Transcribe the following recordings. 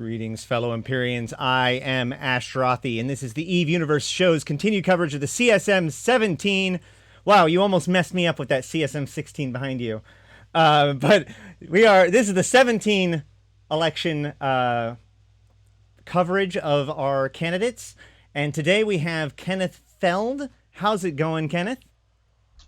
Greetings, fellow Empyreans. I am Ashtarothi, and this is the EVE Universe Show's continued coverage of the CSM 17. Wow, you almost messed me up with that CSM 16 behind you. But this is the 17 election coverage of our candidates. And today we have Kenneth Feld. How's it going, Kenneth?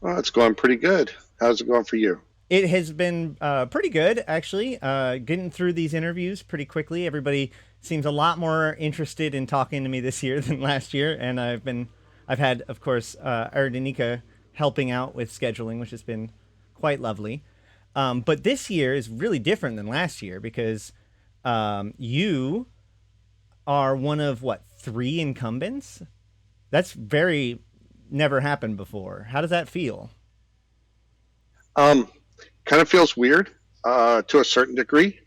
Well, it's going pretty good. How's it going for you? It has been pretty good, actually. Getting through these interviews pretty quickly. Everybody seems a lot more interested in talking to me this year than last year, and I've had, of course, Erdenika helping out with scheduling, which has been quite lovely. But this year is really different than last year because you are one of, 3 incumbents? That's never happened before. How does that feel? Kind of feels weird to a certain degree,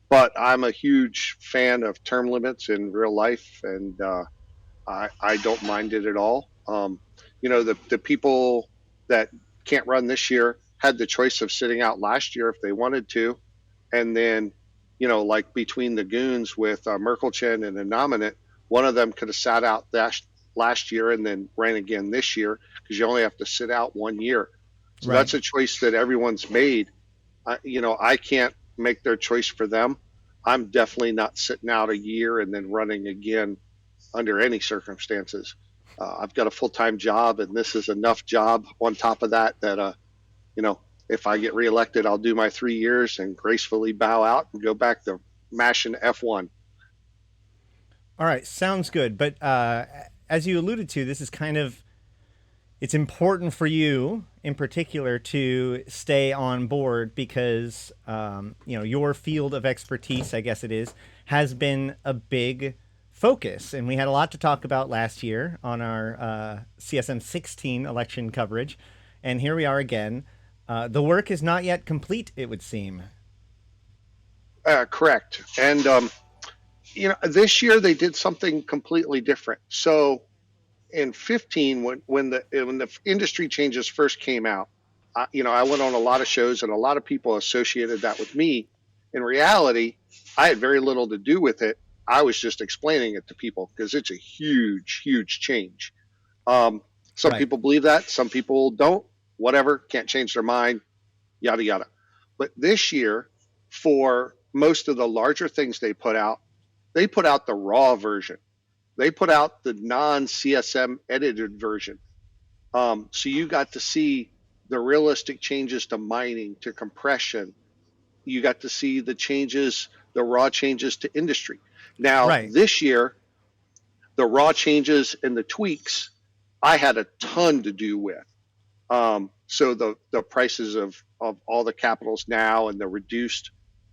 but I'm a huge fan of term limits in real life, and I don't mind it at all. The people that can't run this year had the choice of sitting out last year if they wanted to, and then, like between the goons with Merkelchen and a nominate, one of them could have sat out last year and then ran again this year because you only have to sit out 1 year. So That's a choice that everyone's made. I can't make their choice for them. I'm definitely not sitting out a year and then running again under any circumstances. I've got a full-time job, and this is enough job on top of that if I get reelected, I'll do my 3 years and gracefully bow out and go back to mashing F1. All right, sounds good. But as you alluded to, this is it's important for you in particular to stay on board because, your field of expertise, I guess it is, has been a big focus. And we had a lot to talk about last year on our CSM 16 election coverage. And here we are again. The work is not yet complete, it would seem. Correct. And, this year they did something completely different. So in 15, when the industry changes first came out, I went on a lot of shows and a lot of people associated that with me. In reality, I had very little to do with it. I was just explaining it to people because it's a huge, huge change. Some people believe that, some people don't. Whatever, can't change their mind, yada, yada. But this year, for most of the larger things they put out the raw version. They put out the non-CSM edited version. So you got to see the realistic changes to mining, to compression. You got to see the raw changes to industry. Now, This year, the raw changes and the tweaks, I had a ton to do with. So the prices of all the capitals now and the reduced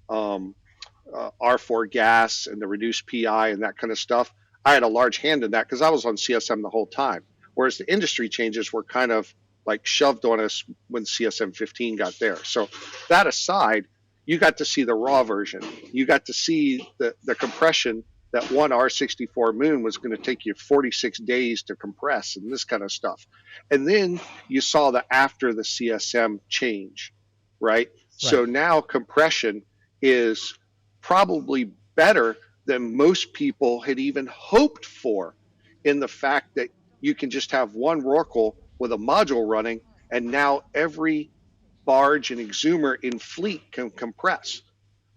R4 gas and the reduced PI and that kind of stuff, I had a large hand in that because I was on CSM the whole time. Whereas the industry changes were kind of like shoved on us when CSM 15 got there. So that aside, you got to see the raw version. You got to see the compression that one R64 Moon was going to take you 46 days to compress and this kind of stuff. And then you saw the after the CSM change, right? So now compression is probably better than most people had even hoped for, in the fact that you can just have one Rorqual with a module running, and now every barge and exhumer in fleet can compress.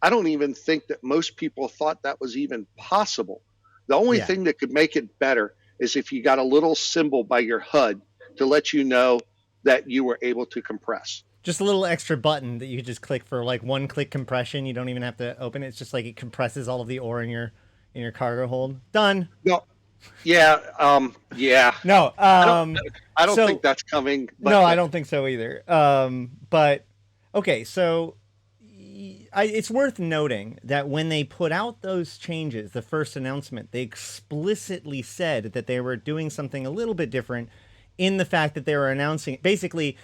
I don't even think that most people thought that was even possible. The only thing that could make it better is if you got a little symbol by your HUD to let you know that you were able to compress. Just a little extra button that you could just click for one-click compression. You don't even have to open it. It's just like it compresses all of the ore in your cargo hold. Done. No. Yeah. No. I don't think that's coming. But, no, I don't think so either. But okay, so it's worth noting that when they put out those changes, the first announcement, they explicitly said that they were doing something a little bit different in the fact that they were announcing basically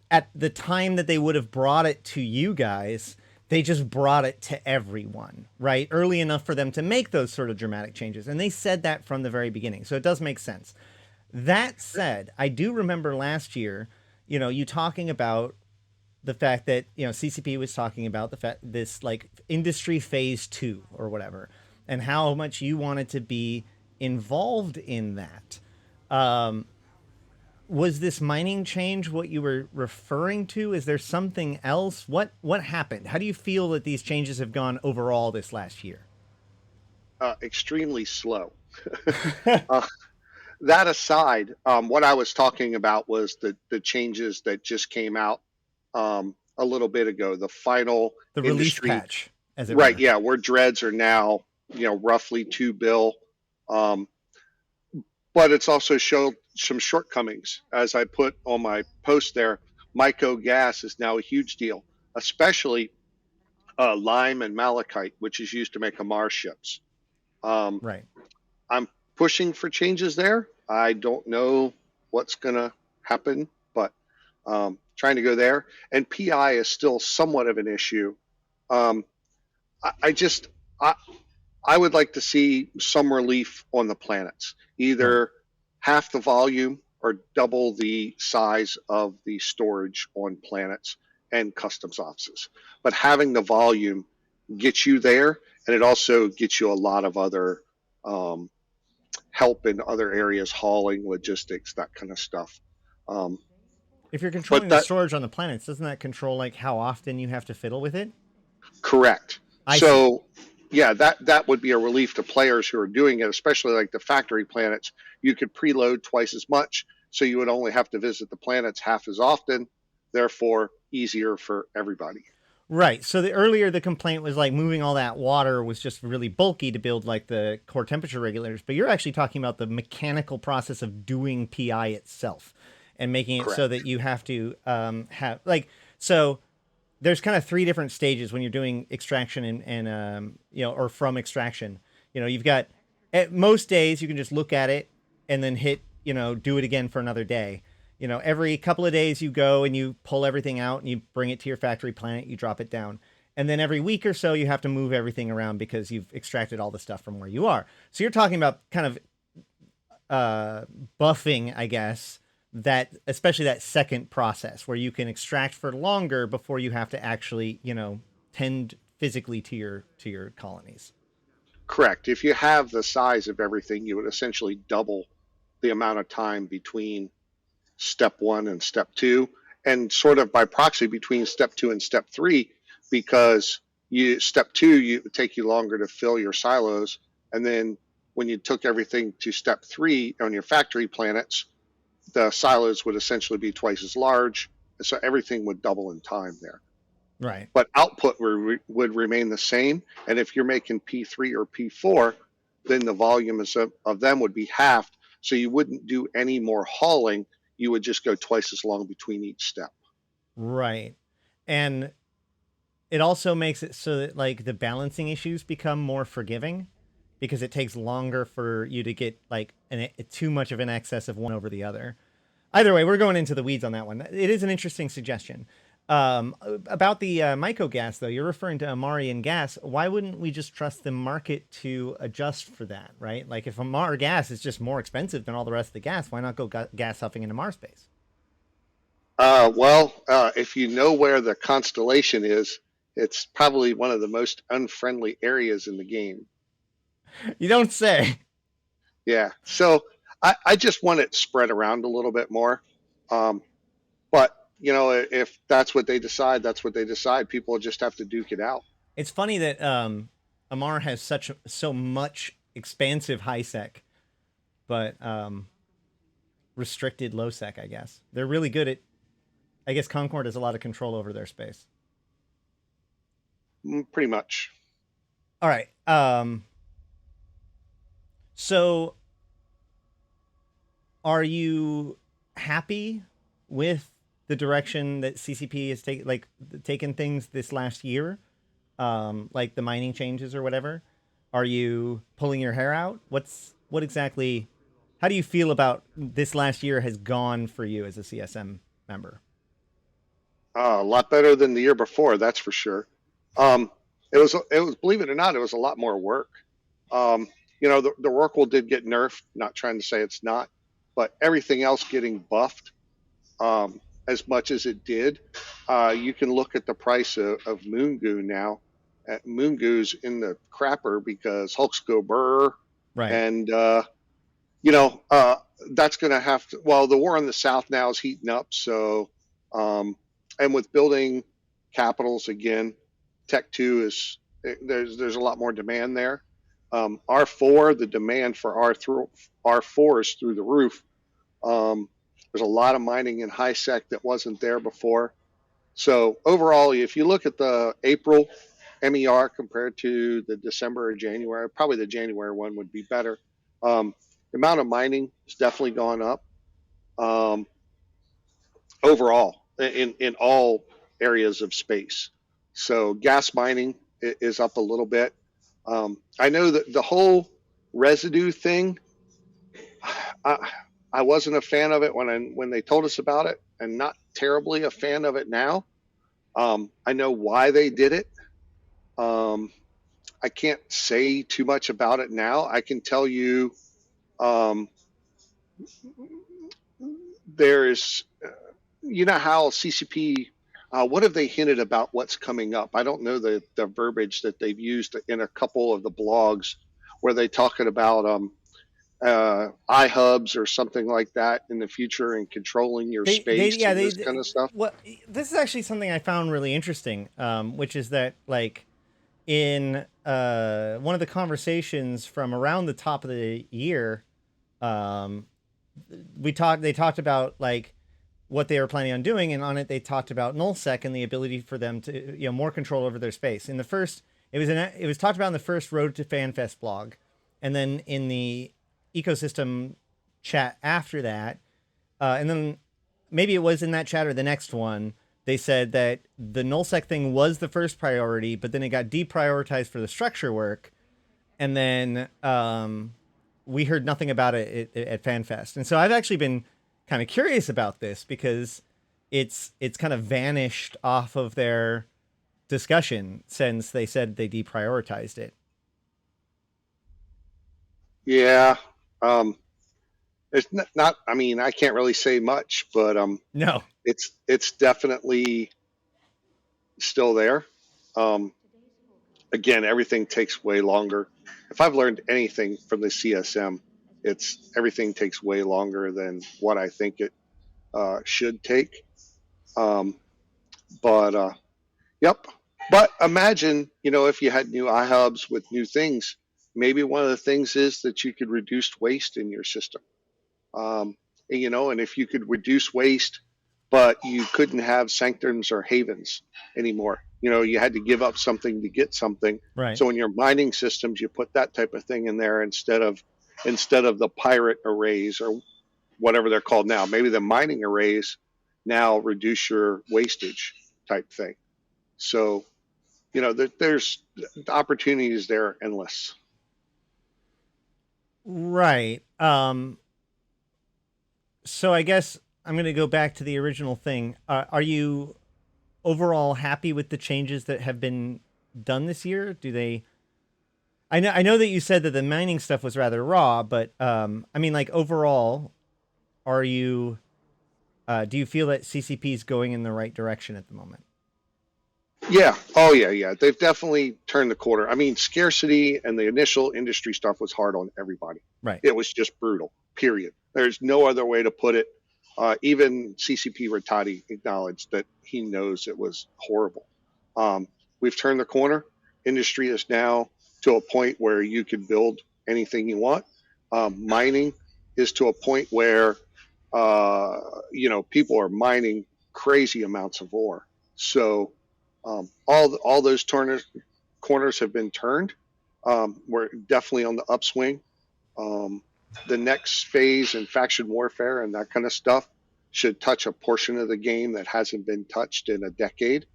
at the time that they would have brought it to you guys, they just brought it to everyone, right? Early enough for them to make those sort of dramatic changes. And they said that from the very beginning. So it does make sense. That said, I do remember last year, you talking about the fact that, CCP was talking about the fact this industry phase 2 or whatever. and how much you wanted to be involved in that. Um, was this mining change what you were referring to? Is there something else? What happened? How do you feel that these changes have gone overall this last year? Extremely slow. uh, that aside, what I was talking about was the changes that just came out a little bit ago. The final The release industry, patch, as it right? were. Yeah, where dreads are now, roughly 2 bill. Um, but it's also showed some shortcomings. As I put on my post there, myco gas is now a huge deal, especially lime and malachite, which is used to make Amar ships. Um, Right. I'm pushing for changes there. I don't know what's going to happen, but trying to go there. And PI is still somewhat of an issue. Um, I just, I, I would like to see some relief on the planets, Right. either half the volume or double the size of the storage on planets and customs offices. But having the volume gets you there, and it also gets you a lot of other um, help in other areas, hauling, logistics, that kind of stuff. Um, If you're but controlling the that storage on the planets, doesn't that control like how often you have to fiddle with it? correct. I see. So yeah, that would be a relief to players who are doing it, especially like the factory planets. You could preload twice as much, so you would only have to visit the planets half as often. Therefore, easier for everybody. Right. So the earlier the complaint was like moving all that water was just really bulky to build like the core temperature regulators, but you're actually talking about the mechanical process of doing PI itself and making it so that Correct. you have to have like so there's kind of three different stages when you're doing extraction and or from extraction. You've got at most days you can just look at it and then hit do it again for another day. Every couple of days you go and you pull everything out and you bring it to your factory planet, you drop it down. And then every week or so you have to move everything around because you've extracted all the stuff from where you are. So you're talking about kind of uh, buffing, I guess, that especially that second process where you can extract for longer before you have to actually, tend physically to your colonies. Correct. If you have the size of everything, you would essentially double the amount of time between step one and step two, and sort of by proxy between step two and step three, because step two you it would take you longer to fill your silos, and then when you took everything to step three on your factory planets, the silos would essentially be twice as large, so everything would double in time there. Right. But output would remain the same, and if you're making P3 or P4, then the volume of them would be halved, so you wouldn't do any more hauling. You would just go twice as long between each step. Right. And it also makes it so that like the balancing issues become more forgiving because it takes longer for you to get like too much of an excess of one over the other. Either way, we're going into the weeds on that one. It is an interesting suggestion. About the myco gas, though, you're referring to Amarian gas. Why wouldn't we just trust the market to adjust for that, right? Like if Amar gas is just more expensive than all the rest of the gas, why not go gas huffing into Mars space? If you know where the constellation is, it's probably one of the most unfriendly areas in the game. You don't say. Yeah, so I just want it spread around a little bit more. Um, but if that's what they decide, that's what they decide. People just have to duke it out. It's funny that Amar has so much expansive high sec, but restricted low sec. I guess they're really good at. I guess Concord has a lot of control over their space. Pretty much. All right. So are you happy with the direction that CCP has taken things this last year? Like the mining changes or whatever? Are you pulling your hair out? What exactly how do you feel about this last year has gone for you as a CSM member? A lot better than the year before, that's for sure. Um, it was believe it or not, it was a lot more work. Um, the Rorqual did get nerfed. Not trying to say it's not, but everything else getting buffed as much as it did. You can look at the price of Moon Goo now, Moon Goo's in the crapper because Hulks go brr, Right. and you know, that's going to have to. Well, the war in the South now is heating up, so and with building capitals again, Tech Two is there's a lot more demand there. R4, the demand for R4 is through the roof. There's a lot of mining in high sec that wasn't there before. So overall, if you look at the April MER compared to the December or January, probably the January one would be better. The amount of mining has definitely gone up um, overall in all areas of space. So gas mining is up a little bit. I know that the whole residue thing, I, I wasn't a fan of it when they told us about it, and not terribly a fan of it now. I know why they did it. Um, I can't say too much about it now. I can tell you um, there's, you know, how CCP, what have they hinted about what's coming up? I don't know the verbiage that they've used in a couple of the blogs where they talking about iHubs or something like that in the future and controlling your They space yeah and they this kind of stuff. what this is actually something I found really interesting, which is that like in one of the conversations from around the top of the year, um, they talked about like what they were planning on doing, and on it they talked about nullsec and the ability for them to more control over their space. In the first, it was talked about in the first Road to FanFest blog, and then in the ecosystem chat after that, and then maybe it was in that chat or the next one. They said that the nullsec thing was the first priority, but then it got deprioritized for the structure work, and then we heard nothing about it at FanFest. And so I've actually been kind of curious about this because it's kind of vanished off of their discussion since they said they deprioritized it. Yeah. Um, it's not, I mean, I can't really say much, but No. it's definitely still there. Um, again, everything takes way longer. If I've learned anything from the CSM, it's everything takes way longer than what I think it should take. Um, but yep. But imagine, you know, if you had new iHubs with new things, maybe one of the things is that you could reduce waste in your system. And, you know, and if you could reduce waste, but you couldn't have sanctums or havens anymore. You know, you had to give up something to get something. Right. So in your mining systems, you put that type of thing in there instead of the pirate arrays or whatever they're called now. Maybe the mining arrays now reduce your wastage type thing. So, you know, there's the opportunities there are endless. Right. So I guess I'm going to go back to the original thing. Are you overall happy with the changes that have been done this year? Do they? I know that you said that the mining stuff was rather raw, but I mean, like overall, are you? Do you feel that CCP is going in the right direction at the moment? Yeah. Oh, yeah. Yeah. They've definitely turned the corner. I mean, scarcity and the initial industry stuff was hard on everybody. Right. It was just brutal, period. There's no other way to put it. Even CCP Rattati acknowledged that he knows it was horrible. Um, we've turned the corner. Industry is now to a point where you can build anything you want. Mining is to a point where, you know, people are mining crazy amounts of ore. So, all those corners have been turned. We're definitely on the upswing. Um, the next phase in faction warfare and that kind of stuff should touch a portion of the game that hasn't been touched in a decade,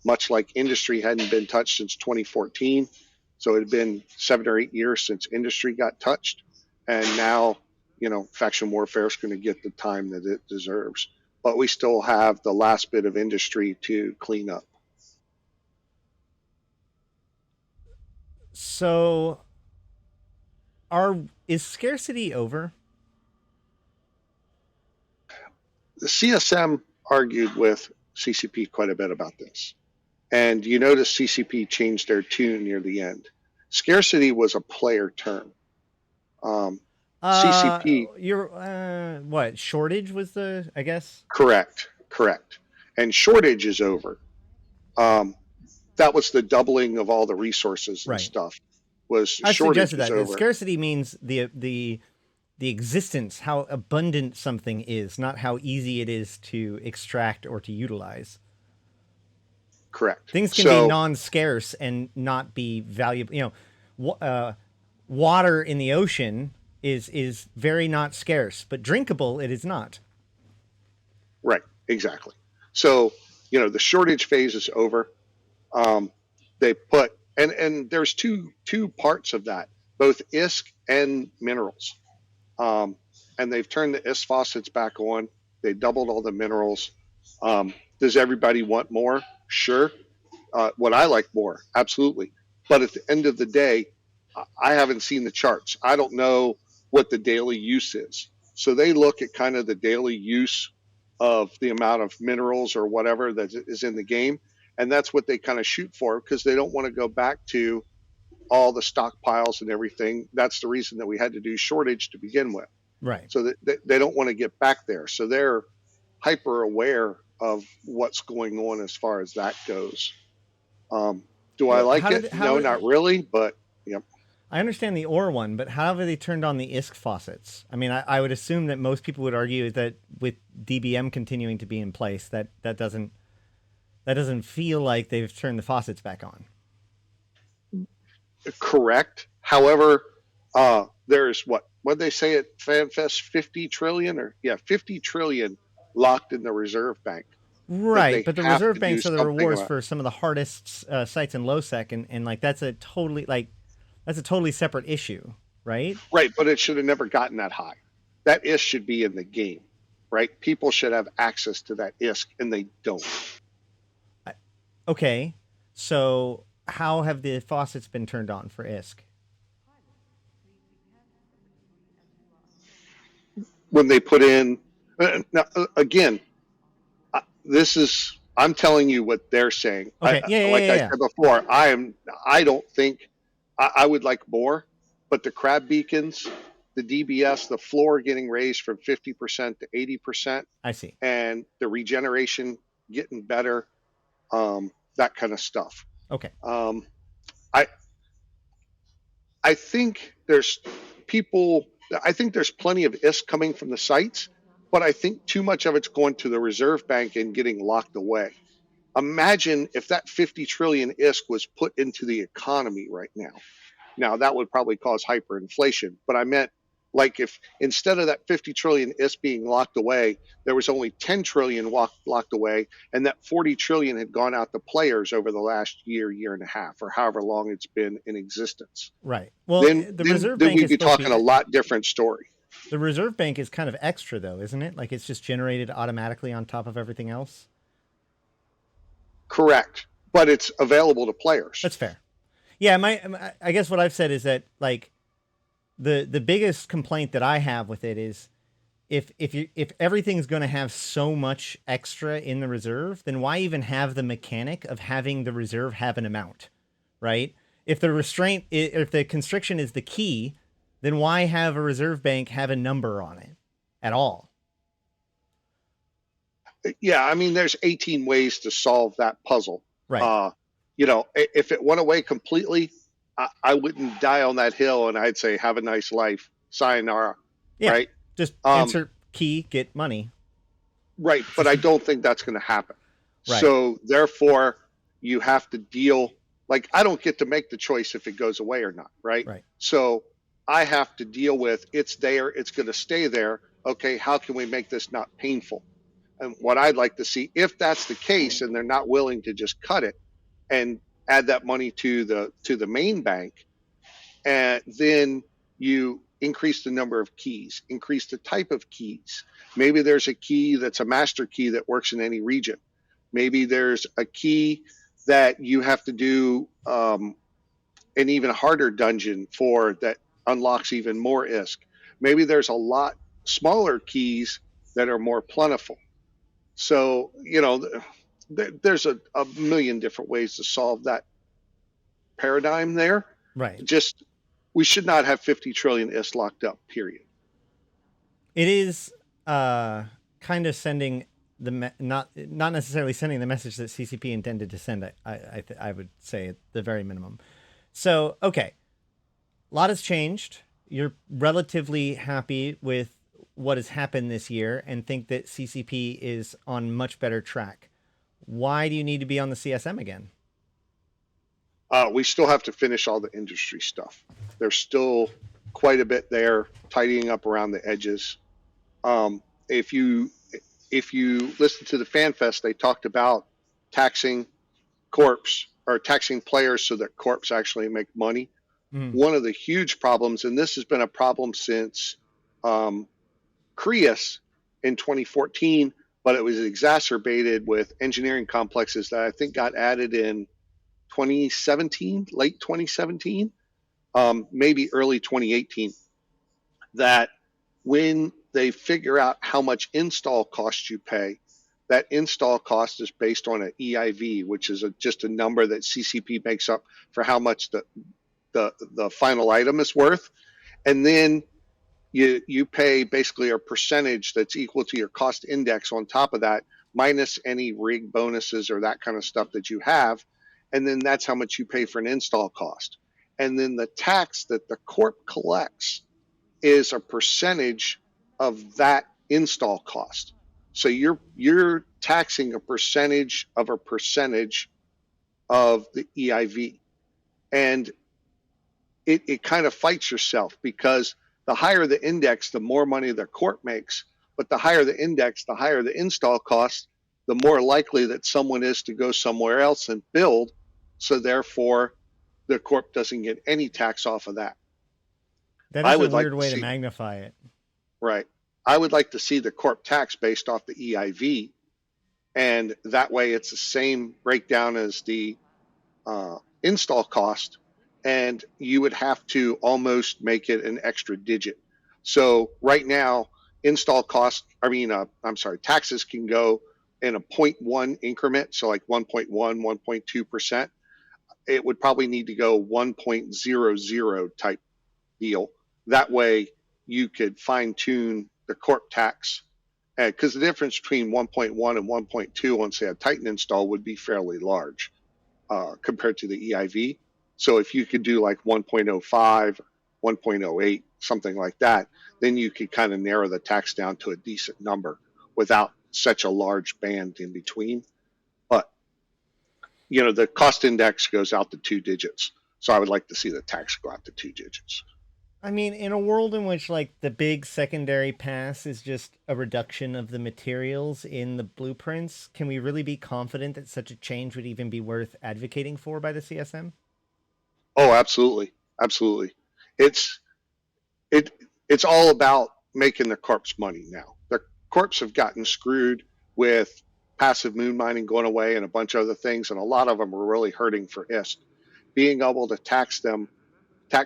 much like industry hadn't been touched since 2014. So it had been 7 or 8 years since industry got touched. And now, you know, faction warfare is going to get the time that it deserves. But we still have the last bit of industry to clean up. So, is scarcity over? The CSM argued with CCP quite a bit about this. And you notice CCP changed their tune near the end. Scarcity was a player term. CCP, You're what shortage was I guess. correct. And shortage is over. Um, that was the doubling of all the resources and Right. stuff. Was I've shortage suggested was that the over. scarcity means the existence, how abundant something is, not how easy it is to extract or to utilize. Correct. Things can be So non-scarce and not be valuable. Water in the ocean is very not scarce, but drinkable it is not. right, exactly. So the shortage phase is over. Um, they put and there's two parts of that, both ISK and minerals. Um, and they've turned the ISK faucets back on. They doubled all the minerals. Does everybody want more? Sure. Would I like more? Absolutely. But at the end of the day, I haven't seen the charts. I don't know what the daily use is. So they look at kind of the daily use of the amount of minerals or whatever that is in the game. And that's what they kind of shoot for because they don't want to go back to all the stockpiles and everything. That's the reason that we had to do shortage to begin with. Right. So that they don't want to get back there. So they're hyper aware of what's going on as far as that goes. Do I like it? No, not really. But yep. I understand the ore one, but how have they turned on the ISK faucets? I mean, I would assume that most people would argue that with DBM continuing to be in place, that doesn't feel like they've turned the faucets back on. Correct. However, there's what they say at FanFest, 50 trillion 50 trillion locked in the reserve bank. Right, but the reserve banks are the rewards about. for some of the hardest sites in lowsec, and like that's a totally separate issue, right? Right, but it should have never gotten that high. That ISK should be in the game, right? People should have access to that ISK, and they don't. Okay, so how have the faucets been turned on for ISK? When they put in, now again, this is I'm telling you what they're saying. Okay, I said before, I don't think I would like more, but the crab beacons, the DBS, the floor getting raised from 50% to 80%. I see. And the regeneration getting better, that kind of stuff. Okay. I think there's plenty of ISK coming from the sites, but I think too much of it's going to the reserve bank and getting locked away. Imagine if that 50 trillion ISK was put into the economy right now. Now that would probably cause hyperinflation, but I meant like if instead of that 50 trillion ISK being locked away, there was only 10 trillion locked away, and that 40 trillion had gone out to players over the last year and a half, or however long it's been in existence. Right. Well, then we'd be talking a lot different story. The reserve bank is kind of extra, though, isn't it? Like it's just generated automatically on top of everything else. Correct, but it's available to players. That's fair. Yeah, I guess what I've said is that like the biggest complaint that I have with it is if everything's going to have so much extra in the reserve, then why even have the mechanic of having the reserve have an amount, right? If the constriction is the key, then why have a reserve bank have a number on it at all? Yeah, I mean, there's 18 ways to solve that puzzle. Right. If it went away completely, I wouldn't die on that hill, and I'd say, have a nice life, sayonara. Yeah, right? Just insert key, get money. Right, but I don't think that's going to happen. Right. So therefore, you have to deal. Like, I don't get to make the choice if it goes away or not, right? Right. So I have to deal with it's there, it's going to stay there. Okay, how can we make this not painful? And what I'd like to see, if that's the case, and they're not willing to just cut it and add that money to the main bank, and then you increase the number of keys, increase the type of keys. Maybe there's a key that's a master key that works in any region. Maybe there's a key that you have to do an even harder dungeon for that unlocks even more ISK. Maybe there's a lot smaller keys that are more plentiful. So, there's a million different ways to solve that paradigm there. Right. Just we should not have 50 trillion is locked up. Period. It is kind of sending not necessarily sending the message that CCP intended to send. I would say at the very minimum. So okay, a lot has changed. You're relatively happy with what has happened this year and think that CCP is on much better track. Why do you need to be on the CSM again? We still have to finish all the industry stuff. There's still quite a bit there, tidying up around the edges. If you listen to the Fan Fest, they talked about taxing corps or taxing players so that corps actually make money. One of the huge problems, and this has been a problem since Creus in 2014, but it was exacerbated with engineering complexes that I think got added in 2017, late 2017, maybe early 2018, that when they figure out how much install cost you pay, that install cost is based on an EIV, which is just a number that CCP makes up for how much the final item is worth. And then you pay basically a percentage that's equal to your cost index on top of that, minus any rig bonuses or that kind of stuff that you have. And then that's how much you pay for an install cost. And then the tax that the corp collects is a percentage of that install cost. So you're taxing a percentage of the EIV. And it kind of fights yourself, because the higher the index, the more money the corp makes. But the higher the index, the higher the install cost, the more likely that someone is to go somewhere else and build. So therefore, the corp doesn't get any tax off of that. That I is a would like weird to way to see, magnify it. right. I would like to see the corp tax based off the EIV, and that way it's the same breakdown as the install cost, and you would have to almost make it an extra digit. So right now, install cost, taxes can go in a 0.1 increment, so like 1.1, 1.2%. It would probably need to go 1.00 type deal. That way you could fine tune the corp tax, because the difference between 1.1 and 1.2 on, say, a Titan install would be fairly large compared to the EIV. So if you could do like 1.05, 1.08, something like that, then you could kind of narrow the tax down to a decent number without such a large band in between. But, the cost index goes out to 2 digits. So I would like to see the tax go out to 2 digits. I mean, in a world in which like the big secondary pass is just a reduction of the materials in the blueprints, can we really be confident that such a change would even be worth advocating for by the CSM? Oh, absolutely. Absolutely. It's it it's all about making the corps money now. The corps have gotten screwed with passive moon mining going away and a bunch of other things, and a lot of them are really hurting for ISK. Being able to tax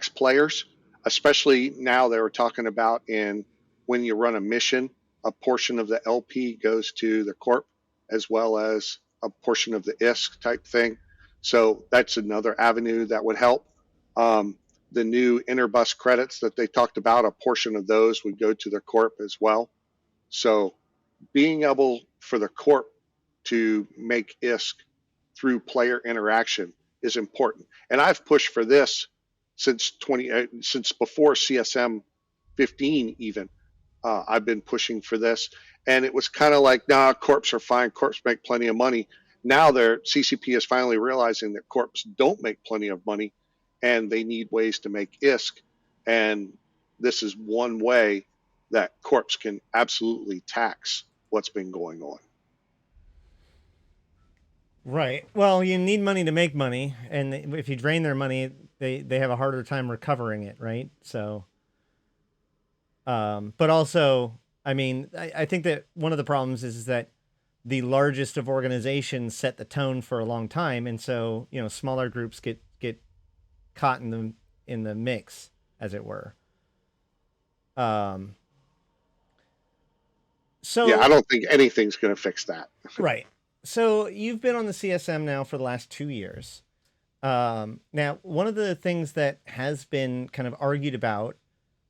players, especially now they were talking about when you run a mission, a portion of the LP goes to the corp as well as a portion of the ISK type thing. So that's another avenue that would help. The new interbus credits that they talked about, a portion of those would go to the corp as well. So being able for the corp to make ISK through player interaction is important. And I've pushed for this since before CSM 15 even. I've been pushing for this, and it was kind of like, nah, corps are fine. Corps make plenty of money. Now CCP is finally realizing that corps don't make plenty of money, and they need ways to make ISK. And this is one way that corps can absolutely tax what's been going on. Right. Well, you need money to make money, and if you drain their money, they have a harder time recovering it, right? So, but also, I mean, I think that one of the problems is that the largest of organizations set the tone for a long time, and so smaller groups get caught in the mix, as it were. So Yeah, I don't think anything's going to fix that. right. So you've been on the CSM now for the last 2 years. Now, one of the things that has been kind of argued about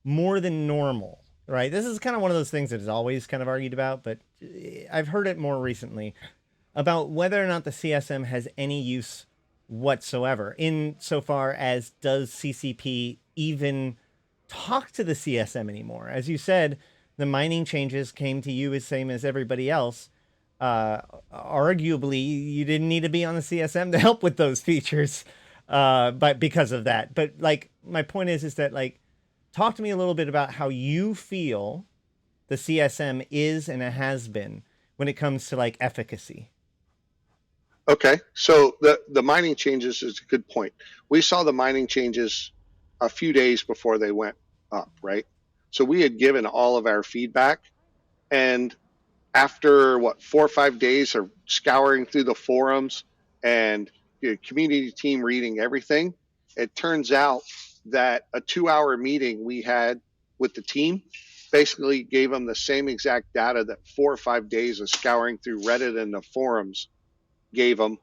more than normal, right? This is kind of one of those things that is always kind of argued about, but I've heard it more recently about whether or not the CSM has any use whatsoever, in so far as does CCP even talk to the CSM anymore? As you said, the mining changes came to you as same as everybody else. Arguably, you didn't need to be on the CSM to help with those features, but because of that. But like, my point is that like, talk to me a little bit about how you feel the CSM is and it has been when it comes to like efficacy. Okay, so the mining changes is a good point. We saw the mining changes a few days before they went up, right? So we had given all of our feedback, and after what 4 or 5 days of scouring through the forums and the community team reading everything, it turns out that a 2-hour meeting we had with the team basically gave them the same exact data that 4 or 5 days of scouring through Reddit and the forums gave them,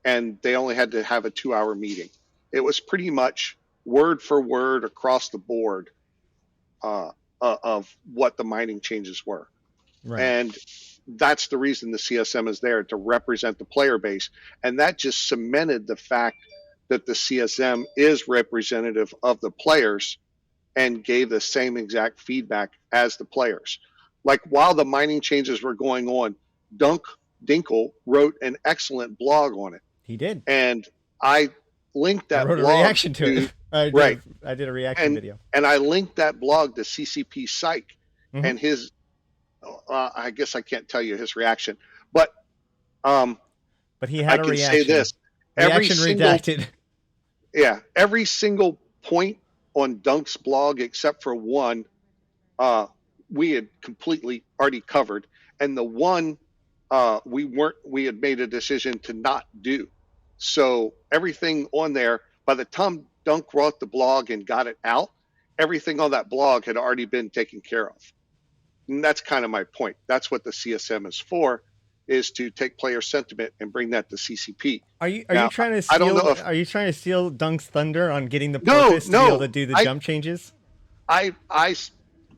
and they only had to have a 2-hour meeting. It was pretty much word for word across the board of what the mining changes were. Right. And that's the reason the CSM is there, to represent the player base. And that just cemented the fact that the CSM is representative of the players and gave the same exact feedback as the players. Like while the mining changes were going on, Dinkle wrote an excellent blog on it. He did. And I linked that I wrote blog a reaction to it. I did a reaction video. And I linked that blog to CCP Psych, and his, I guess I can't tell you his reaction, but he had I a can reaction. say this. Reaction redacted. Yeah, every single point on Dunk's blog except for one, we had completely already covered, and the one we had made a decision to not do. So everything on there, by the time Dunk wrote the blog and got it out, everything on that blog had already been taken care of. And that's kind of my point. That's what the CSM is for, is to take player sentiment and bring that to CCP. Are you trying to steal? I don't know if, are you trying to steal Dunk's thunder on getting the porpoise to be able to do the jump changes?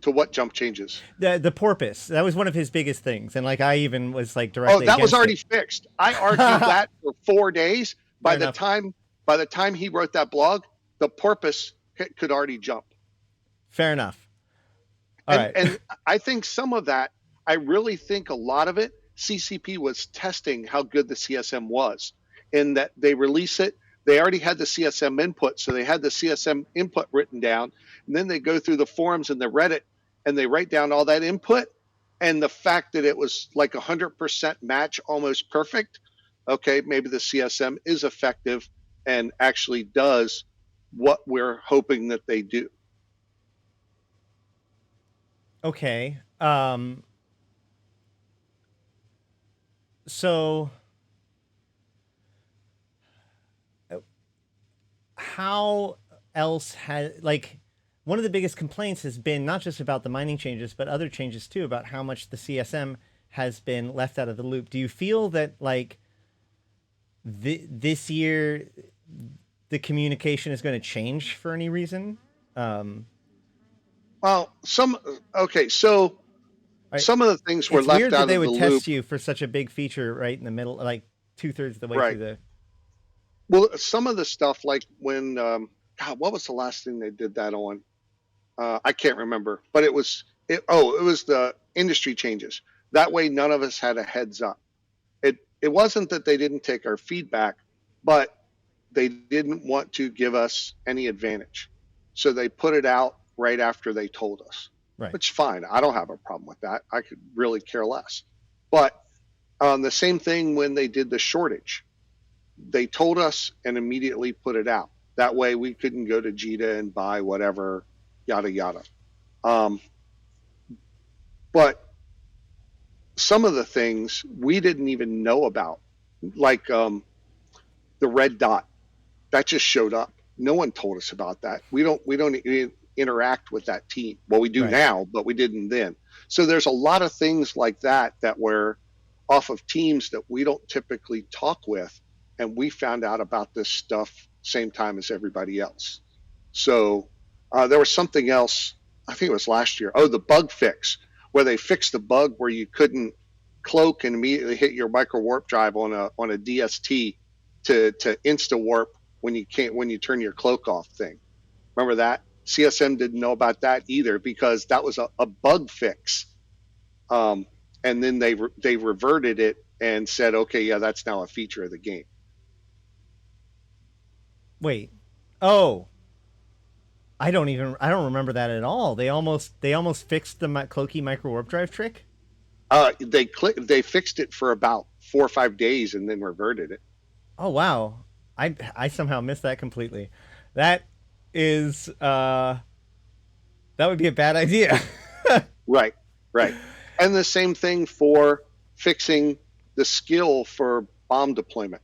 To what jump changes? The porpoise. That was one of his biggest things, and like I even was like directly. Oh, that was already it. fixed. I argued that for 4 days. By the time he wrote that blog, the porpoise could already jump. Fair enough. All right. And I think some of that, I really think a lot of it, CCP was testing how good the CSM was, in that they release it. They already had the CSM input, so they had the CSM input written down, and then they go through the forums and the Reddit, and they write down all that input. And the fact that it was like 100% match, almost perfect, okay, maybe the CSM is effective and actually does what we're hoping that they do. Okay. So how else has, like, one of the biggest complaints has been not just about the mining changes, but other changes too, about how much the CSM has been left out of the loop. Do you feel that like this year the communication is going to change for any reason? Well, some of the things were left weird out that they of the would loop. test you for such a big feature right in the middle, like 2/3 of the way Right. through the. Well, some of the stuff, like when, God, what was the last thing they did that on? I can't remember, but it was the industry changes. That way, none of us had a heads up. It wasn't that they didn't take our feedback, but they didn't want to give us any advantage. So they put it out right after they told us, Right. which is fine. I don't have a problem with that. I could really care less. But the same thing when they did the shortage. They told us and immediately put it out. That way we couldn't go to JITA and buy whatever, yada, yada. But some of the things we didn't even know about, like the red dot, that just showed up. No one told us about that. We don't interact with that team. Well, we do now, but we didn't then. So there's a lot of things like that were off of teams that we don't typically talk with, and we found out about this stuff same time as everybody else. So there was something else. I think it was last year. Oh, the bug fix, where they fixed the bug where you couldn't cloak and immediately hit your micro warp drive on a DST to insta warp when you turn your cloak off thing. Remember that? CSM didn't know about that either because that was a bug fix. And then they reverted it and said, okay, yeah, that's now a feature of the game. Wait. Oh. I don't remember that at all. They almost fixed the Cloaky micro warp drive trick. They fixed it for about 4 or 5 days and then reverted it. Oh wow. I somehow missed that completely. That is that would be a bad idea. Right. And the same thing for fixing the skill for bomb deployment.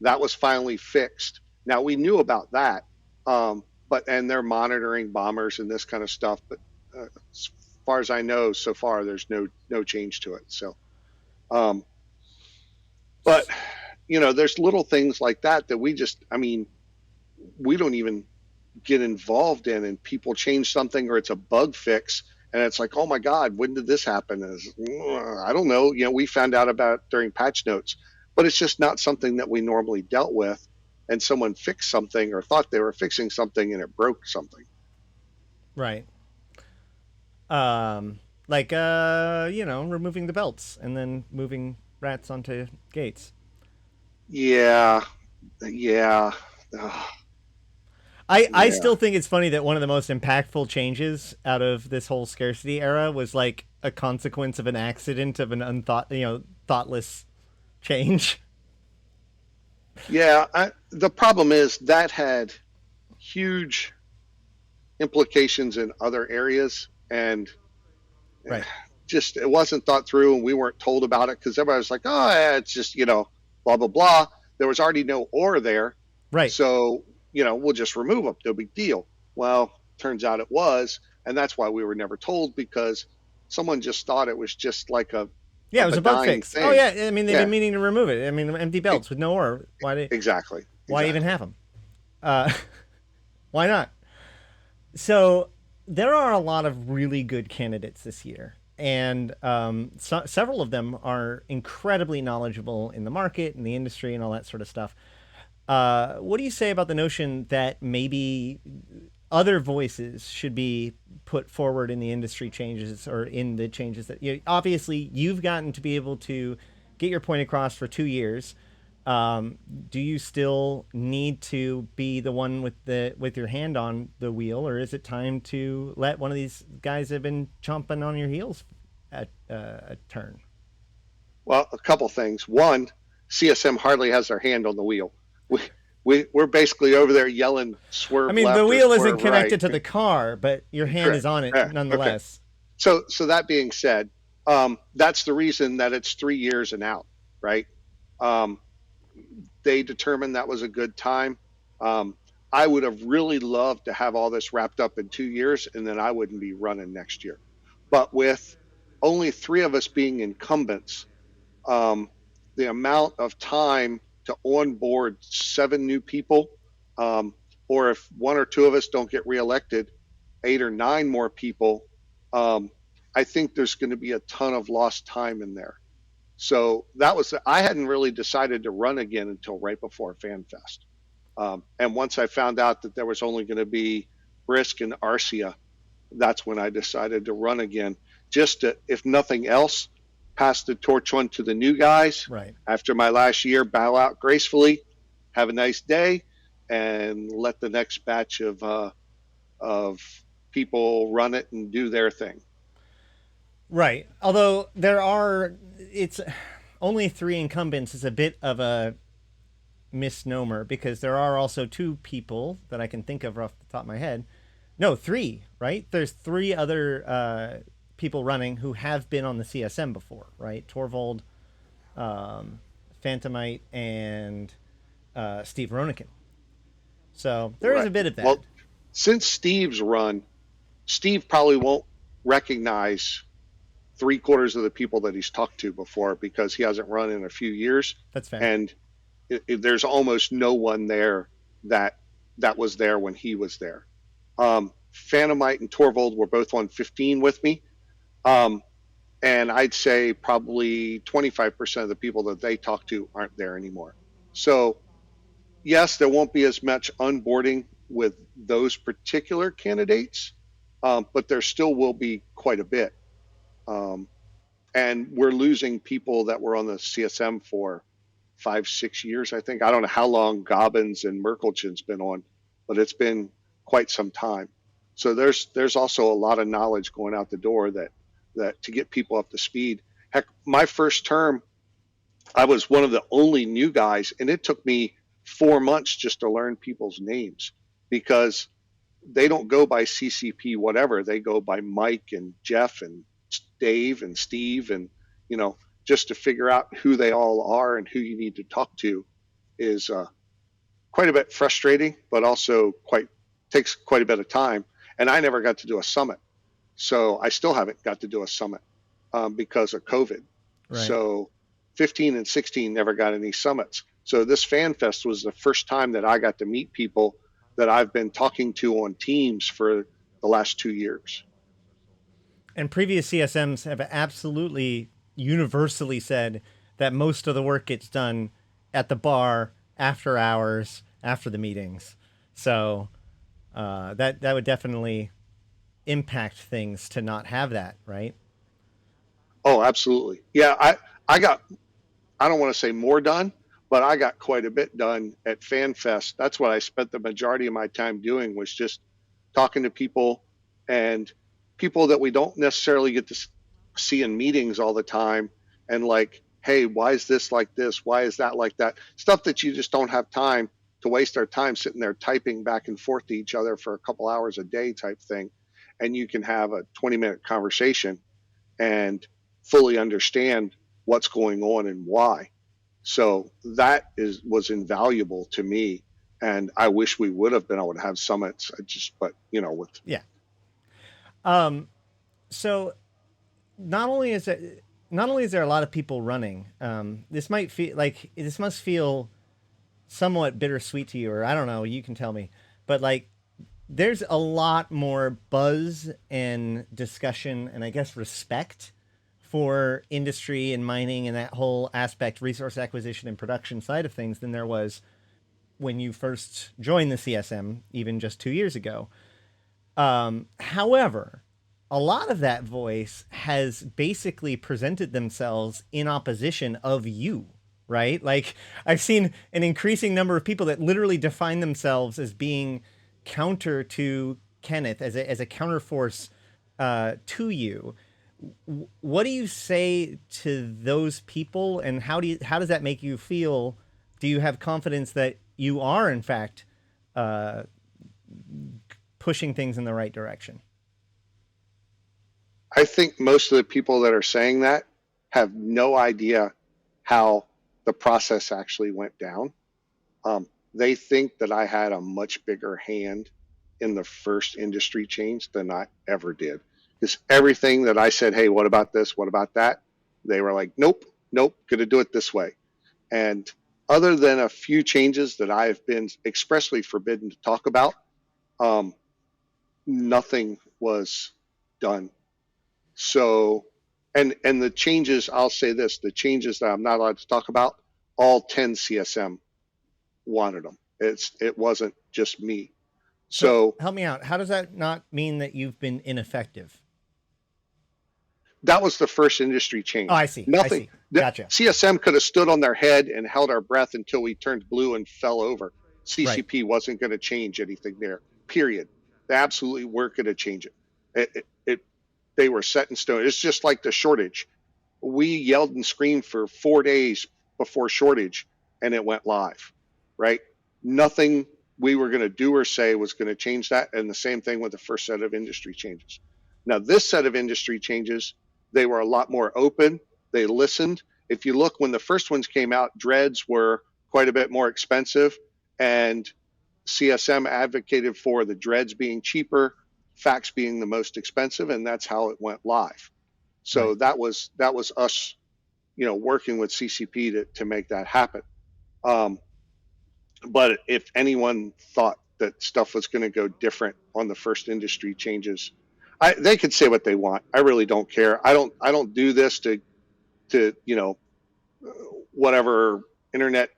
That was finally fixed. Now we knew about that, and they're monitoring bombers and this kind of stuff. But as far as I know, so far there's no change to it. So, but there's little things like that we just, we don't even get involved in, and people change something or it's a bug fix. And it's like, oh my God, when did this happen? I don't know. We found out about during patch notes, but it's just not something that we normally dealt with. And someone fixed something or thought they were fixing something and it broke something. Right. Like removing the belts and then moving rats onto gates. Yeah. I still think it's funny that one of the most impactful changes out of this whole scarcity era was like a consequence of an accident of an thoughtless change. Yeah, the problem is that had huge implications in other areas, and right. Just it wasn't thought through, and we weren't told about it because everybody was like, oh, yeah, it's just blah blah blah. There was already no ore there, right? So we'll just remove them, no big deal. Well, turns out it was, and that's why we were never told, because someone just thought it was just like it was a bug fix. Thing. Oh yeah, they've been meaning to remove it. Empty belts with no ore. Exactly. Why even have them? Why not? So there are a lot of really good candidates this year, and several of them are incredibly knowledgeable in the market and the industry and all that sort of stuff. What do you say about the notion that maybe other voices should be put forward in the industry changes or in the changes that obviously you've gotten to be able to get your point across for 2 years. Do you still need to be the one with your hand on the wheel, or is it time to let one of these guys that have been chomping on your heels at a turn? Well, a couple things. One, CSM hardly has their hand on the wheel. We're basically over there yelling, swerve left. The wheel isn't right. Connected to the car, but your hand is on it nonetheless. Okay. So that being said, that's the reason that it's 3 years and out, right? They determined that was a good time. I would have really loved to have all this wrapped up in 2 years, and then I wouldn't be running next year. But with only 3 of us being incumbents, the amount of time to onboard 7 new people, or if 1 or 2 of us don't get reelected, 8 or 9 more people, I think there's going to be a ton of lost time in there. So I hadn't really decided to run again until right before FanFest. And once I found out that there was only going to be Brisk and Arcia, that's when I decided to run again, just to, if nothing else, pass the torch on to the new guys. Right. After my last year, bow out gracefully, have a nice day, and let the next batch of people run it and do their thing. Right. Although it's only 3 incumbents is a bit of a misnomer, because there are also 2 people that I can think of off the top of my head. No, 3, right? There's 3 other people running who have been on the CSM before, right? Torvald, Phantomite, and Steve Ronikin. So there is a bit of that. Well, since Steve's run, Steve probably won't recognize 3/4 of the people that he's talked to before, because he hasn't run in a few years, That's fair. and there's almost no one there that was there when he was there. Phantomite and Torvald were both on 15 with me. And I'd say probably 25% of the people that they talk to aren't there anymore. So yes, there won't be as much onboarding with those particular candidates, but there still will be quite a bit. And we're losing people that were on the CSM for 5-6 years, I think. I don't know how long Gobbins and Merkelchen's been on, but it's been quite some time. So there's also a lot of knowledge going out the door that to get people up to speed. Heck, my first term, I was one of the only new guys, and it took me 4 months just to learn people's names, because they don't go by CCP whatever. They go by Mike and Jeff and Dave and Steve, and just to figure out who they all are and who you need to talk to is quite a bit frustrating, but also takes quite a bit of time. And I never got to do a summit, so I still haven't got to do a summit because of COVID. Right. So 15 and 16 never got any summits. So this Fan Fest was the first time that I got to meet people that I've been talking to on Teams for the last 2 years. And previous CSMs have absolutely universally said that most of the work gets done at the bar, after hours, after the meetings. So that would definitely impact things to not have that, right? Oh, absolutely. Yeah, I got, I don't want to say more done, but I got quite a bit done at FanFest. That's what I spent the majority of my time doing, was just talking to people, and people that we don't necessarily get to see in meetings all the time, and like, hey, why is this like this? Why is that like that? Stuff that you just don't have time to waste our time sitting there typing back and forth to each other for a couple hours a day type thing. And you can have a 20-minute conversation and fully understand what's going on and why. So that was invaluable to me, and I wish we would have been able to have summits. Yeah. So not only is there a lot of people running, this must feel somewhat bittersweet to you, or I don't know, you can tell me, but like, there's a lot more buzz and discussion and I guess respect for industry and mining and that whole aspect, resource acquisition and production side of things, than there was when you first joined the CSM, even just 2 years ago. However, a lot of that voice has basically presented themselves in opposition of you, right? Like, I've seen an increasing number of people that literally define themselves as being counter to Kenneth, as a counterforce to you. What do you say to those people, and how does that make you feel? Do you have confidence that you are in fact pushing things in the right direction? I think most of the people that are saying that have no idea how the process actually went down. They think that I had a much bigger hand in the first industry change than I ever did. Because everything that I said, hey, what about this? What about that? They were like, nope, going to do it this way. And other than a few changes that I have been expressly forbidden to talk about, nothing was done. So, and the changes, I'll say this, the changes that I'm not allowed to talk about, all 10 CSM wanted them. It wasn't just me. So help me out. How does that not mean that you've been ineffective? That was the first industry change. Oh, I see. Nothing. Gotcha. CSM could have stood on their head and held our breath until we turned blue and fell over. CCP wasn't going to change anything there, period. They absolutely weren't going to change it. They were set in stone. It's just like the shortage. We yelled and screamed for 4 days before shortage, and it went live, right? Nothing we were going to do or say was going to change that. And the same thing with the first set of industry changes. Now, this set of industry changes, they were a lot more open. They listened. If you look, when the first ones came out, dreads were quite a bit more expensive, and CSM advocated for the dreads being cheaper, fax being the most expensive, and that's how it went live. So Right. that was us, working with CCP to make that happen. Um, but if anyone thought that stuff was going to go different on the first industry changes, they could say what they want. I really don't care. I don't do this to whatever internet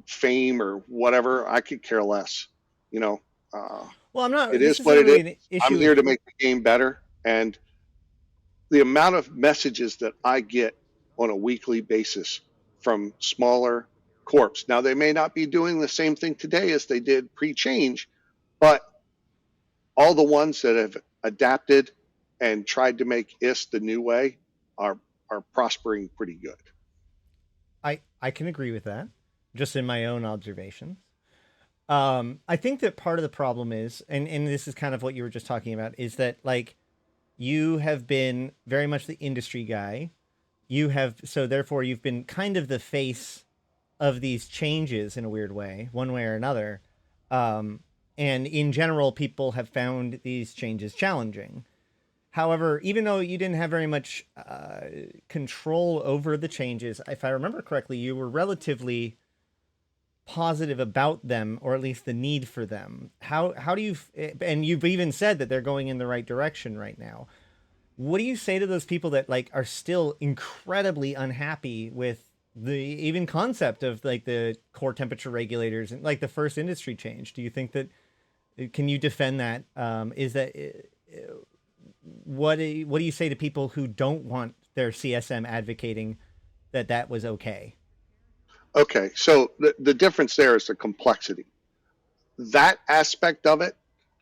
fame or whatever. I could care less. You know, uh, Well, I'm not it is what it is. necessarily an I'm issue here with. to make the game better, and the amount of messages that I get on a weekly basis from smaller corps. Now, they may not be doing the same thing today as they did pre-change, but all the ones that have adapted and tried to make IS the new way are prospering pretty good. I can agree with that, just in my own observations. I think that part of the problem is, and this is kind of what you were just talking about, is that like you have been very much the industry guy. You have, so therefore you've been kind of the face of these changes in a weird way, one way or another. Um, and in general, people have found these changes challenging. However, even though you didn't have very much control over the changes, if I remember correctly, you were relatively positive about them, or at least the need for them. How do you? And you've even said that they're going in the right direction right now. What do you say to those people that like are still incredibly unhappy with the even concept of like the core temperature regulators and like the first industry change? Do you think that can you defend that? Is that what do you say to people who don't want their CSM advocating that that was okay? Okay, so the difference there is the complexity. That aspect of it,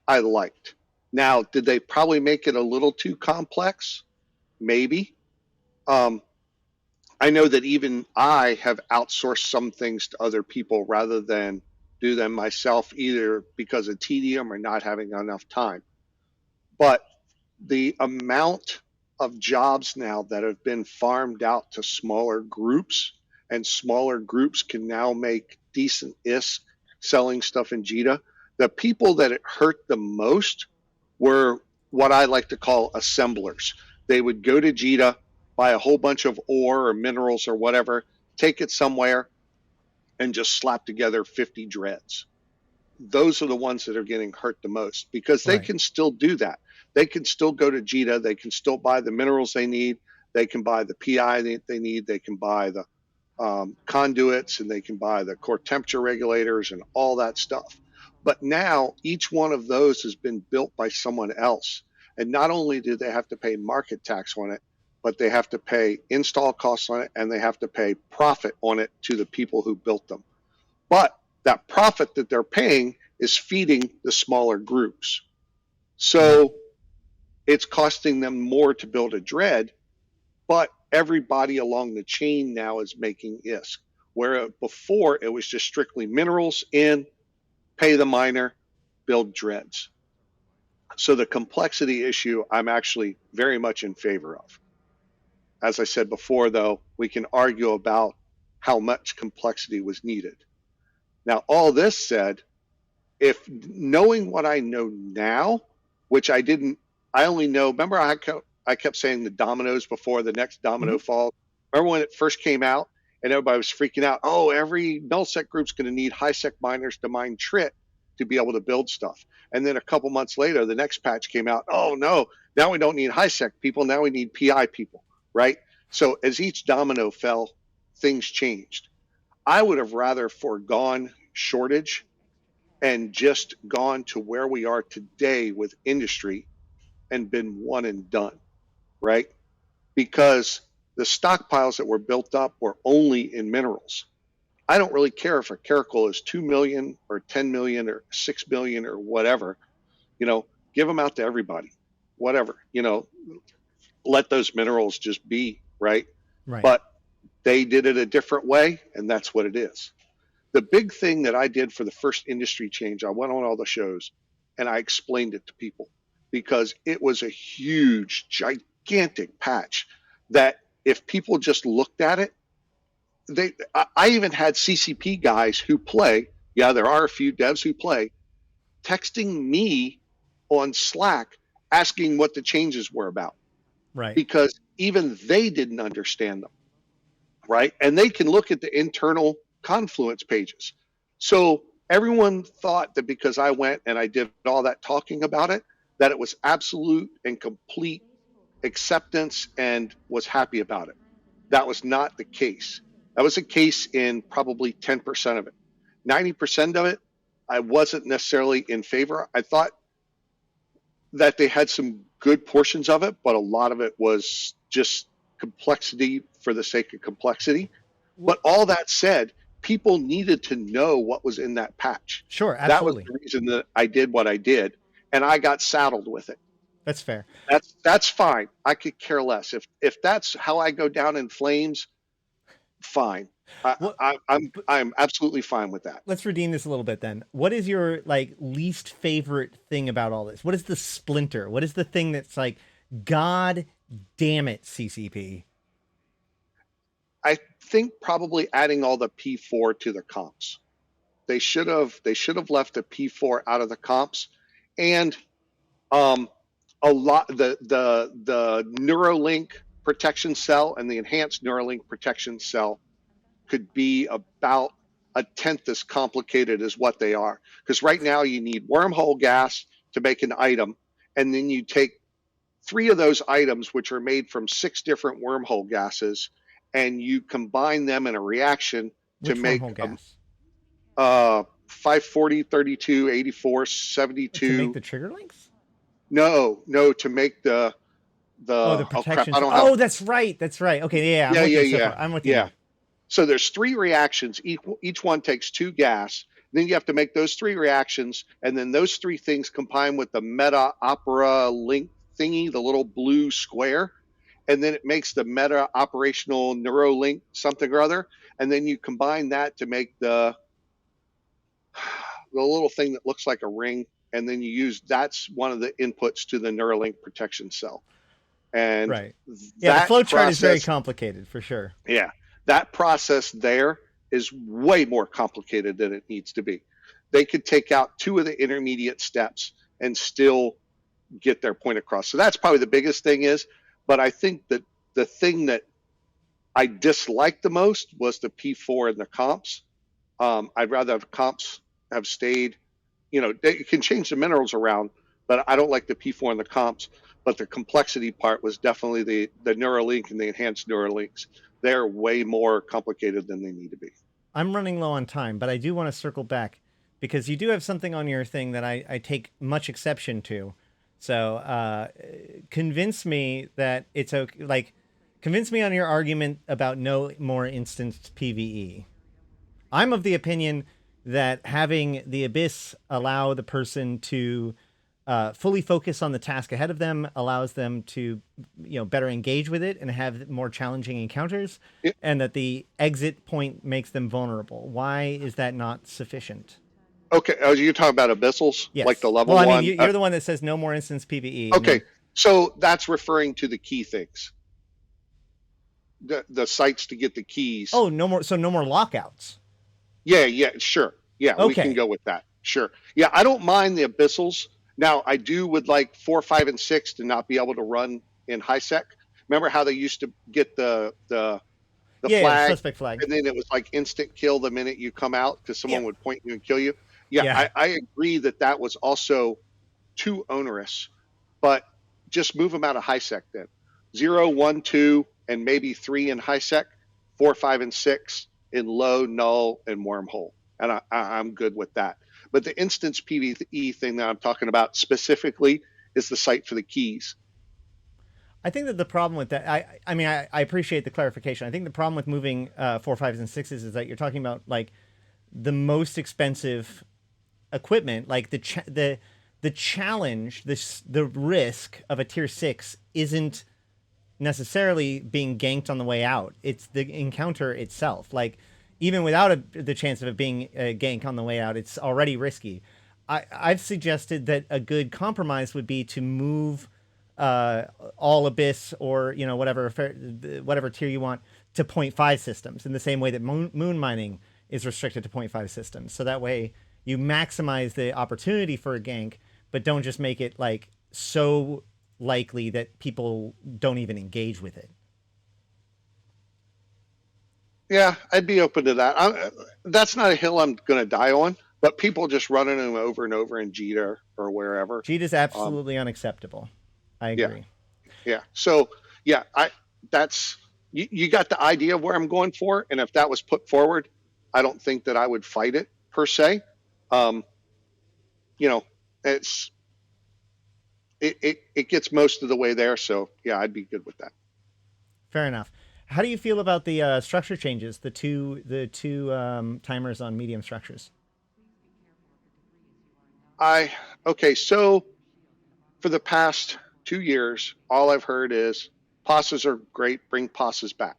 I liked. Now, did they probably make it a little too complex? Maybe. Um, I know that even I have outsourced some things to other people rather than do them myself, either because of tedium or not having enough time. But the amount of jobs now that have been farmed out to smaller groups, and smaller groups can now make decent ISK selling stuff in JITA. The people that it hurt the most were what I like to call assemblers. They would go to JITA, buy a whole bunch of ore or minerals or whatever, take it somewhere, and just slap together 50 dreads. Those are the ones that are getting hurt the most because they Right. can still do that. They can still go to JITA. They can still buy the minerals they need. They can buy the PI they need. They can buy the conduits, and they can buy the core temperature regulators and all that stuff. But now each one of those has been built by someone else. And not only do they have to pay market tax on it, but they have to pay install costs on it, and they have to pay profit on it to the people who built them. But that profit that they're paying is feeding the smaller groups. Right. So it's costing them more to build a dread, but everybody along the chain now is making ISK. Where before it was just strictly minerals in, pay the miner, build dreads. So the complexity issue, I'm actually very much in favor of. As I said before, though, we can argue about how much complexity was needed. Now, all this said, if knowing what I know now, which I didn't, I only know, remember I kept saying the dominoes before the next domino Mm-hmm. falls. Remember when it first came out and everybody was freaking out? Oh, every nullsec group's going to need high sec miners to mine trit to be able to build stuff. And then a couple months later, the next patch came out. Oh no, now we don't need high sec people. Now we need PI people, right? So as each domino fell, things changed. I would have rather foregone shortage and just gone to where we are today with industry and been one and done, right? Because the stockpiles that were built up were only in minerals. I don't really care if a caracal is 2 million or 10 million or 6 million or whatever, give them out to everybody, whatever, let those minerals just be, right? Right. But they did it a different way, and that's what it is. The big thing that I did for the first industry change, I went on all the shows and I explained it to people because it was a huge, gigantic patch that if people just looked at it, I even had CCP guys who play. Yeah, there are a few devs who play, texting me on Slack asking what the changes were about Right. because even they didn't understand them, right? And they can look at the internal Confluence pages. So everyone thought that because I went and I did all that talking about it, that it was absolute and complete acceptance and was happy about it. That was not the case. That was the case in probably 10% of it. 90% of it, I wasn't necessarily in favor. I thought that they had some good portions of it, but a lot of it was just complexity for the sake of complexity. But all that said, people needed to know what was in that patch. Sure, That was absolutely. the reason that I did what I did, and I got saddled with it. That's fair. That's fine. I could care less. If that's how I go down in flames, fine. Well, I'm absolutely fine with that. let's redeem this a little bit then. What is your like least favorite thing about all this? What is the splinter? What is the thing that's like, God damn it, CCP? I think probably adding all the P4 to the comps. They should have left the P4 out of the comps, and a lot the Neuralink protection cell and the enhanced Neuralink protection cell could be about a tenth as complicated as what they are. Because right now you need wormhole gas to make an item, and then you take 3 of those items, which are made from 6 different wormhole gases, and you combine them in a reaction to Which make wormhole gas? 540, 32, 84, 72. To make the trigger links? No, to make the protection. I don't have. Oh, that's right. That's right. Okay, yeah. I'm with you. Yeah. So there's 3 reactions. Each one takes 2 gas. Then you have to make those 3 reactions, and then those 3 things combine with the meta opera link thingy, the little blue square, and then it makes the meta operational Neuralink something or other, and then you combine that to make the little thing that looks like a ring, and then you use that's one of the inputs to the Neuralink protection cell. And right. Yeah, the flow chart is very complicated for sure. Yeah. That process there is way more complicated than it needs to be. They could take out 2 of the intermediate steps and still get their point across. So that's probably the biggest thing is, but I think that the thing that I disliked the most was the P4 and the comps. I'd rather have comps have stayed, they can change the minerals around, but I don't like the P4 and the comps. But the complexity part was definitely the Neuralink and the enhanced Neuralinks. They're way more complicated than they need to be. I'm running low on time, but I do want to circle back because you do have something on your thing that I take much exception to. So convince me that it's okay. Like, convince me on your argument about no more instanced PvE. I'm of the opinion that having the Abyss allow the person to fully focus on the task ahead of them allows them to, better engage with it and have more challenging encounters, and that the exit point makes them vulnerable. Why is that not sufficient? Okay, you're talking about abyssals, yes. Like the level one. Well, I mean, you're the one that says no more instance PvE. Okay, so that's referring to the key things, the sites to get the keys. Oh, no more. So no more lockouts. Yeah, sure. Yeah, okay. We can go with that. Sure. Yeah, I don't mind the abyssals. Now, I do would like 4, 5, and 6 to not be able to run in high sec. Remember how they used to get the flag, suspect flag, and then it was like instant kill the minute you come out because someone would point you and kill you. Yeah. I agree that was also too onerous, but just move them out of high sec then. 0, 1, 2, and maybe 3 in high sec, 4, 5, and 6 in low, null, and wormhole, and I'm good with that. But the instance PvE thing that I'm talking about specifically is the site for the keys. I think that the problem with that, I appreciate the clarification. I think the problem with moving 4, 5s, and 6s is that you're talking about like the most expensive equipment, like the challenge, the risk of a tier 6 isn't necessarily being ganked on the way out. It's the encounter itself. Like, even without the chance of it being a gank on the way out, it's already risky. I've suggested that a good compromise would be to move all Abyss or whatever tier you want to 0.5 systems in the same way that moon mining is restricted to 0.5 systems. So that way you maximize the opportunity for a gank, but don't just make it like so likely that people don't even engage with it. Yeah, I'd be open to that. That's not a hill I'm going to die on, but people just running them over and over in Jita or wherever. Cheat is Um, absolutely unacceptable. I yeah, agree. yeah. So yeah, that's you got the idea of where I'm going for, and if that was put forward, I don't think that I would fight it per se. Um, you know, it's it gets most of the way there, so yeah, I'd be good with that. Fair enough. How do you feel about the structure changes? The two timers on medium structures. I okay, so for the past 2 years, all I've heard is passes are great, bring passes back.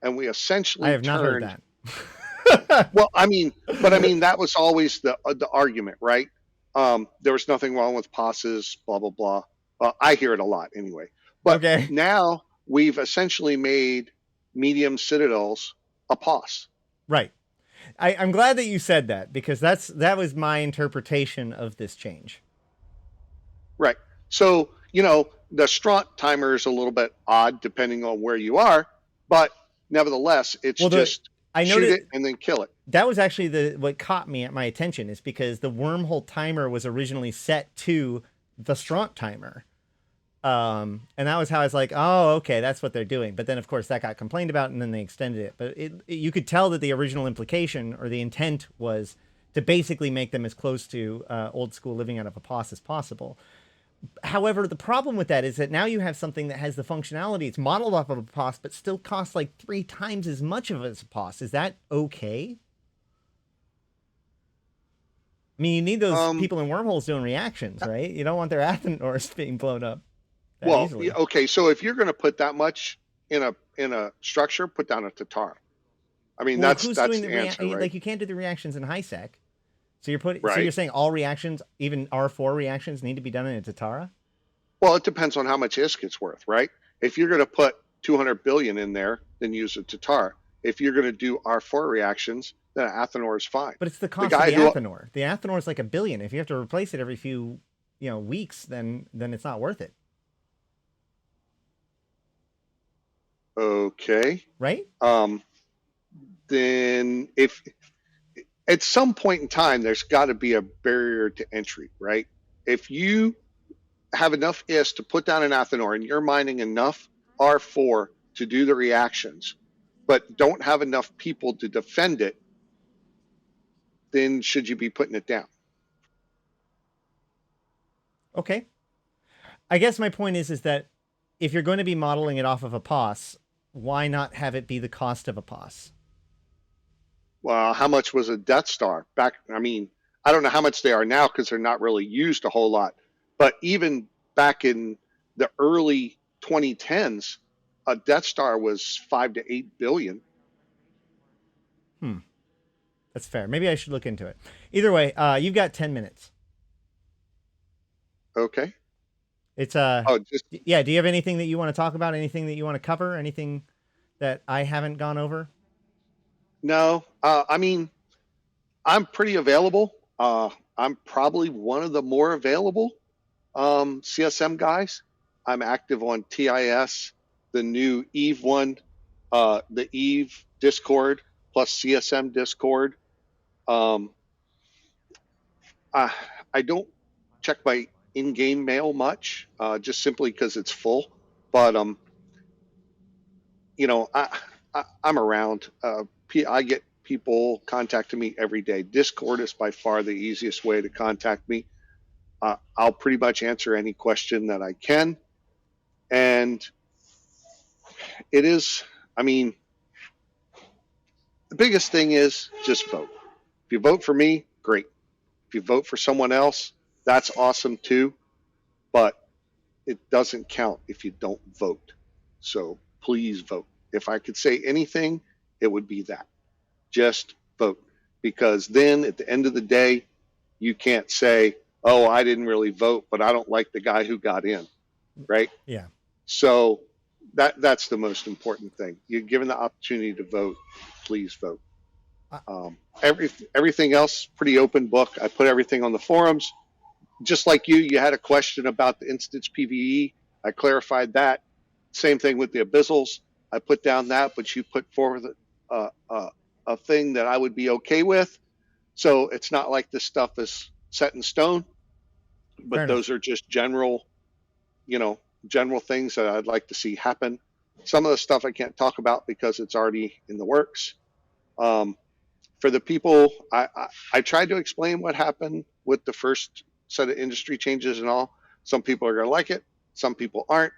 And we I essentially have not heard turned, that. well, I mean, that was always the argument, right? There was nothing wrong with passes, blah, blah, blah. I hear it a lot anyway. But Okay. now we've essentially made medium citadels a pos. Right. I'm glad that you said that because that was my interpretation of this change. Right. So, the strut timer is a little bit odd depending on where you are, but nevertheless, it's Well, just I shoot noted it and then kill it. that was actually what caught me at my attention is because the wormhole timer was originally set to the strut timer. And that was how I was like, oh, okay, that's what they're doing. But then, of course, that got complained about, and then they extended it. But you could tell that the original implication or the intent was to basically make them as close to old school living out of a POS as possible. However, the problem with that is that now you have something that has the functionality. It's modeled off of a POS, but still costs like 3 times as much of as a POS. Is that okay? I mean, you need those Um, people in wormholes doing reactions, right? You don't want their Athenors being blown up that well, easily. okay, so if you're going to put that much in a structure, put down a Tatara. I mean, Well, that's who's that's doing the the answer, right? like? You can't do the reactions in high sec. So you're Right. saying all reactions, even R4 reactions, need to be done in a Tatara? Well, it depends on how much ISK it's worth, right? If you're going to put 200 billion in there, then use a Tatar. If you're going to do R4 reactions, then Athenor is fine. But it's the The cost of guy the who, Athenor. The Athenor is like $1 billion. If you have to replace it every few, weeks, then it's not worth it, okay, right? then if at some point in time, there's got to be a barrier to entry, right? If you have enough IS to put down an Athenor and you're mining enough R4 to do the reactions, but don't have enough people to defend it, then should you be putting it down? Okay. I guess my point is that if you're going to be modeling it off of a POS, why not have it be the cost of a POS? Well, how much was a Death Star back? I mean, I don't know how much they are now because they're not really used a whole lot. But even back in the early 2010s, a Death Star was 5 to 8 billion. That's fair. Maybe I should look into it. Either way, you've got 10 minutes. Okay. It's Oh, just yeah. Do you have anything that you want to talk about? Anything that you want to cover? Anything that I haven't gone over? no. I mean, I'm pretty available. I'm probably one of the more available CSM guys. I'm active on TIS, the new Eve one, the Eve Discord plus CSM Discord. Um, I, I don't check my in-game mail much, just simply because it's full. But I'm around. I get people contacting me every day. Discord is by far the easiest way to contact me. I'll pretty much answer any question that I can, and it is. I mean, the biggest thing is just vote. If you vote for me, great. If you vote for someone else, that's awesome too. But it doesn't count if you don't vote. So please vote. If I could say anything, it would be that. Just vote. Because then at the end of the day, you can't say, oh, I didn't really vote, but I don't like the guy who got in, right? Yeah. So that's the most important thing. You're given the opportunity to vote, please vote. Uh, Everything else, pretty open book. I put everything on the forums. just like you had a question about the instance PVE. I clarified that. Same thing with the abyssals. I put down that, but you put forward a thing that I would be okay with. So it's not like this stuff is set in stone, Fair but enough. those are just general, general things that I'd like to see happen. Some of the stuff I can't talk about because it's already in the works. Um, for the people, I tried to explain what happened with the first set of industry changes and all. Some people are going to like it, some people aren't.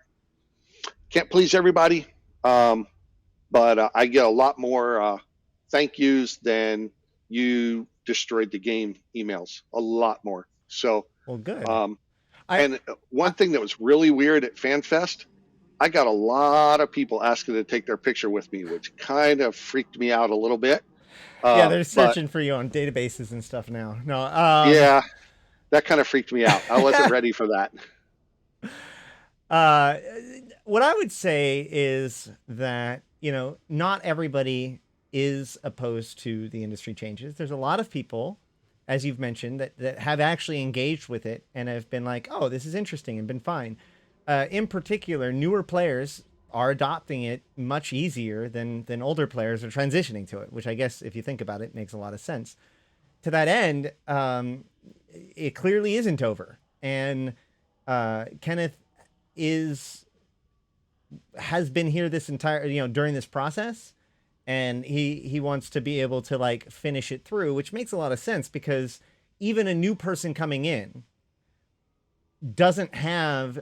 Can't please everybody, but I get a lot more thank yous than you destroyed the game emails. A lot more. So, Well, good. um, I, and I one thing that was really weird at FanFest, I got a lot of people asking to take their picture with me, which kind of freaked me out a little bit. yeah, they're But searching for you on databases and stuff now. No, yeah, that kind of freaked me out. I wasn't ready for that. uh, what I would say is that, not everybody is opposed to the industry changes. There's a lot of people, as you've mentioned, that have actually engaged with it and have been like, oh, this is interesting and been fine. In particular, newer players are adopting it much easier than older players are transitioning to it, which I guess, if you think about it, makes a lot of sense. To that end, it clearly isn't over. And Kenneth is has been here this entire during this process, and he wants to be able to like finish it through, which makes a lot of sense because even a new person coming in doesn't have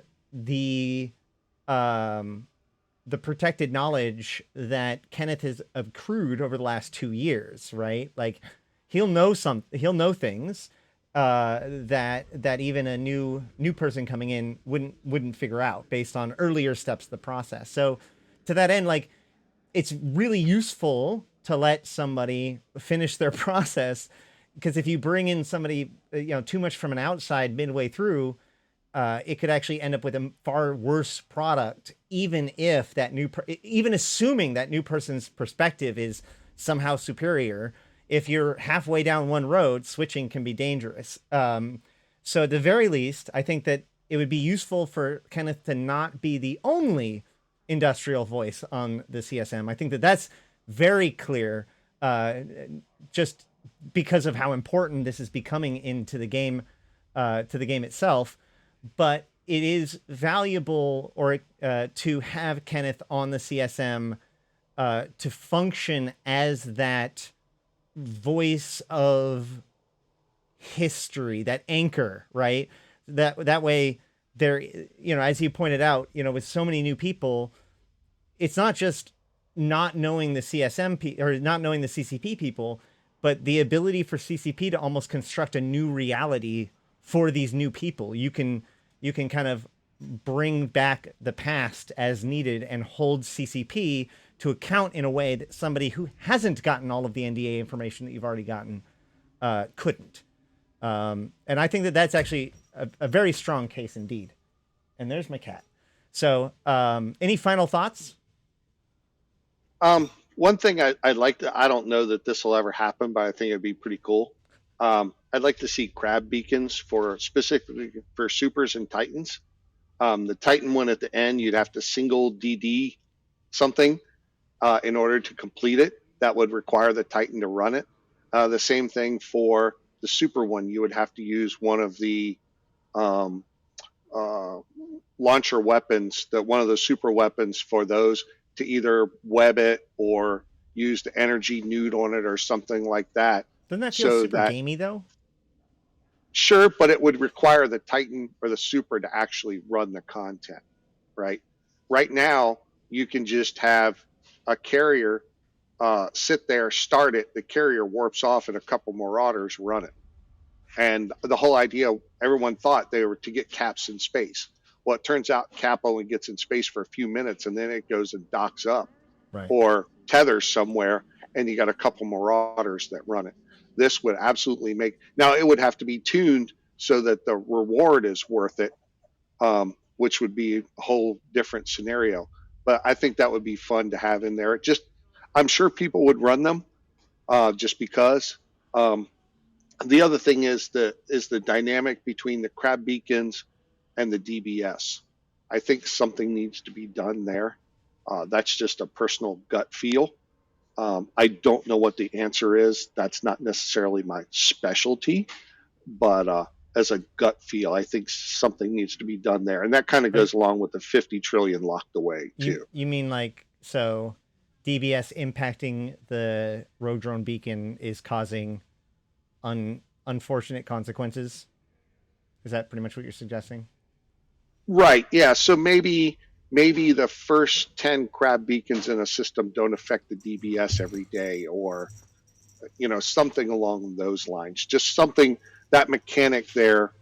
um the protected knowledge that Kenneth has accrued over the last 2 years, right? Like he'll know things that even a new person coming in wouldn't figure out based on earlier steps of the process. So to that end, like it's really useful to let somebody finish their process, because if you bring in somebody too much from an outside midway through, it could actually end up with a far worse product, even if even assuming that new person's perspective is somehow superior. If you're halfway down one road, switching can be dangerous. So at the very least, I think that it would be useful for Kenneth to not be the only industrial voice on the CSM. I think that that's very clear, just because of how important this is becoming into the game, to the game itself. But it is valuable to have Kenneth on the CSM to function as that voice of history, that anchor, right? That way, there, as you pointed out, with so many new people, it's not just not knowing the or not knowing the CCP people, but the ability for CCP to almost construct a new reality for these new people. You can kind of bring back the past as needed and hold CCP to account in a way that somebody who hasn't gotten all of the NDA information that you've already gotten couldn't. And I think that that's actually a very strong case indeed. And there's my cat. So, any final thoughts? One thing I'd like to, I don't know that this will ever happen, but I think it'd be pretty cool. I'd like to see crab beacons for specifically for supers and titans. The Titan one at the end, you'd have to single DD something in order to complete it. That would require the Titan to run it. The same thing for the super one. You would have to use one of the um, uh, launcher weapons, one of the super weapons for those, to either web it or use the energy nude on it or something like that. Doesn't that feel So super that, gamey though? sure, but it would require the Titan or the super to actually run the content, right? Right now, you can just have a carrier sit there, start it, the carrier warps off, and a couple marauders run it. And the whole idea, everyone thought they were to get Caps in space. Well, it turns out Cap only gets in space for a few minutes, and then it goes and docks up Right. or tethers somewhere, and you got a couple marauders that run it. This would absolutely make, now it would have to be tuned so that the reward is worth it, which would be a whole different scenario. But I think that would be fun to have in there. I'm sure people would run them just because. Um, The other thing is the dynamic between the crab beacons and the DBS. I think something needs to be done there. That's just a personal gut feel. I don't know what the answer is. That's not necessarily my specialty, but as a gut feel, I think something needs to be done there, and that kind of Right. goes along with the 50 trillion locked away You too. you mean like so DBS impacting the rogue drone beacon is causing unfortunate consequences? Is that pretty much what you're suggesting? Right. Yeah. So maybe the first 10 crab beacons in a system don't affect the DBS every day, or something along those lines. Just something, that mechanic there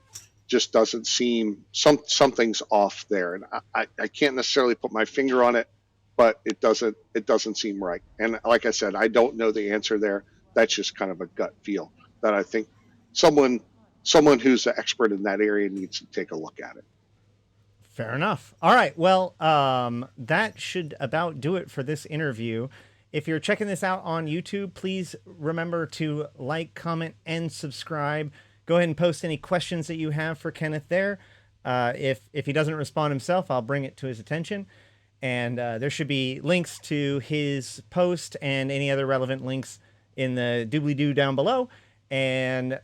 just doesn't seem, something's off there, and I can't necessarily put my finger on it, but it doesn't seem right. And like I said, I don't know the answer there. That's just kind of a gut feel that I think someone someone who's an expert in that area needs to take a look at it. Fair enough. All right. Well, that should about do it for this interview. If you're checking this out on YouTube, please remember to like, comment, and subscribe. Go ahead and post any questions that you have for Kenneth there. If he doesn't respond himself, I'll bring it to his attention. And there should be links to his post and any other relevant links in the doobly doo down below. And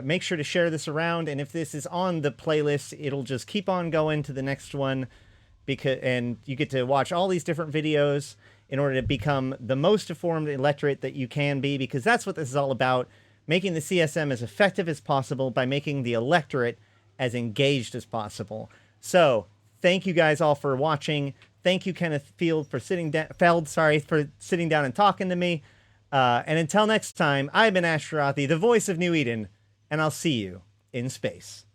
make sure to share this around. And if this is on the playlist, it'll just keep on going to the next one, and you get to watch all these different videos in order to become the most informed electorate that you can be, because that's what this is all about, making the CSM as effective as possible by making the electorate as engaged as possible. So thank you guys all for watching. Thank you, Kenneth Field, for Feld, for sitting down and talking to me. And until next time, I've been Ashtarothi, the voice of New Eden, and I'll see you in space.